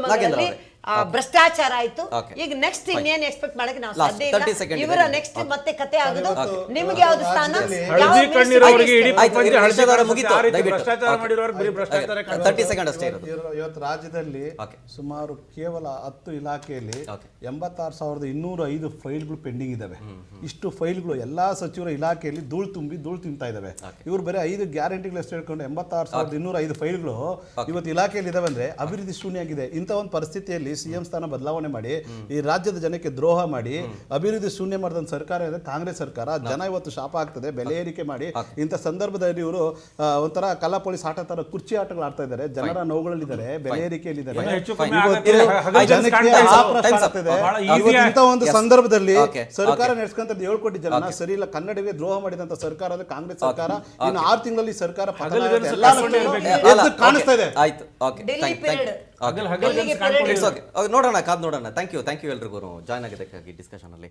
ನಾಗೇಂದ್ರ ಅವರೇ ಭ್ರಷ್ಟಾಚಾರ ಆಯ್ತು. Okay. ಈಗ ನೆಕ್ಸ್ಟ್ ಇನ್ನೇನ್ ಎಕ್ಸ್ಪೆಕ್ಟ್ ಮಾಡಕ್ಕೆ ನಾವು Last ಸಾಧ್ಯ 30 ಇಲ್ಲ. seconds ಇವರ ಇದೆ. ನೆಕ್ಸ್ಟ್ ಮತ್ತೆ ಕತೆ ಆಗೋದು ನಿಮಗೆ ಯಾವ್ದು ಸ್ಥಾನ ಹಳದಿ ಕಣ್ಣಿರೋರಿಗೆ ಇಡೀ ಆಯ್ತು, ಪ್ರಪಂಚ ಹಳದಿ ಇರ್ಷಾದ್ ಅವರೇ ಕಾಣಿಸುತ್ತೆ. ಮುಗೀತು, ಆ ರೀತಿ ದಯವಿಟ್ಟು. ಭ್ರಷ್ಟಾಚಾರ Okay. ಮಾಡಿರೋರಿಗೆ ಬರೀ ಭ್ರಷ್ಟಾಚಾರ Okay. ಕಾಣಿಸುತ್ತೆ. 30 seconds ಅಷ್ಟೇ ಇರೋದು. ಇವತ್ತು ರಾಜ್ಯದಲ್ಲಿ Okay. ಸುಮಾರು ಕೇವಲ 10 ಇಲಾಖೆಯಲ್ಲಿ Okay. 86,205 ಫೈಲ್ಗಳು ಪೆಂಡಿಂಗ್ ಇದಾವೆ. ಇಷ್ಟು ಫೈಲ್ಗಳು ಎಲ್ಲಾ ಸಚಿವರ ಇಲಾಖೆಯಲ್ಲಿ ಧೂಳು ತಿಂತಾ ಇದಾವೆ. ಇವರು ಬರೀ 5 ಗ್ಯಾರಂಟಿಗಳು ಎಷ್ಟು ಹೇಳ್ಕೊಂಡು 86,205 ಫೈಲ್ಗಳು ಇವತ್ತು ಇಲಾಖೆಯಲ್ಲಿ ಇದಾವೆ ಅಂದ್ರೆ ಅಭಿವೃದ್ಧಿ ಶೂನ್ಯ ಆಗಿದೆ. ಇಂಥ ಒಂದು ಪರಿಸ್ಥಿತಿಯಲ್ಲಿ ಸಿಎಂ ಸ್ಥಾನ ಬದಲಾವಣೆ ಮಾಡಿ ಈ ರಾಜ್ಯದ ಜನಕ್ಕೆ ದ್ರೋಹ ಮಾಡಿ ಅಭಿವೃದ್ಧಿ ಶೂನ್ಯ ಮಾಡಿದ ಸರ್ಕಾರ ಇದೆ ಕಾಂಗ್ರೆಸ್ ಸರ್ಕಾರ. ಜನ ಇವತ್ತು ಶಾಪ ಆಗ್ತದೆ, ಬೆಲೆ ಏರಿಕೆ ಮಾಡಿ ಇಂಥ ಸಂದರ್ಭದಲ್ಲಿ ಇವರು ಒಂಥರ ಕಲ್ಲ ಪೊಲೀಸ್ ಆಟ ತರ ಕುರ್ಚಿ ಆಟಗಳು ಆಡ್ತಾ ಇದ್ದಾರೆ. ಜನರ ನೋವುಗಳಲ್ಲಿದ್ದಾರೆ, ಬೆಲೆ ಏರಿಕೆಯಲ್ಲಿದ್ದಾರೆ. ಹೆಚ್ಚು ಕಮ್ಮಿ ಇವತ್ತು ಆಗತ್ತೆ. ಜನಕ್ಕೆ ಆಕ್ರೋಶ ಆಗ್ತಿದೆ. ಬಹಳ ಇವತ್ತು ಇಂಥ ಒಂದು ಸಂದರ್ಭದಲ್ಲಿ Okay. ಸರ್ಕಾರ ನಡೆಸ್ಕೊಂತ 7 ಕೋಟಿ ಜನ ಸರಿ ಇಲ್ಲ, ಕನ್ನಡಿಗರಿಗೆ ದ್ರೋಹ ಮಾಡಿದಂತ ಸರ್ಕಾರ ಅಂದ್ರೆ ಕಾಂಗ್ರೆಸ್ ಸರ್ಕಾರ. ಇನ್ನು 6 ತಿಂಗಳಲ್ಲಿ ಸರ್ಕಾರ ಪತನ ಆಗುತ್ತೆ. ಎಲ್ಲ ಎದ್ದು ಕಾಣಿಸ್ತಾ ಇದೆ. ಆಯ್ತು, ಓಕೆ, ಡೆಲ್ಲಿ period. ನೋಡೋಣ, ಕಾದ್ ನೋಡೋಣ. ಥ್ಯಾಂಕ್ ಯು ಎಲ್ರಿಗೂ ಜಾಯ್ನ್ ಆಗಿದ್ದಕ್ಕಾಗಿ ಡಿಸ್ಕಷನ್ ಅಲ್ಲಿ.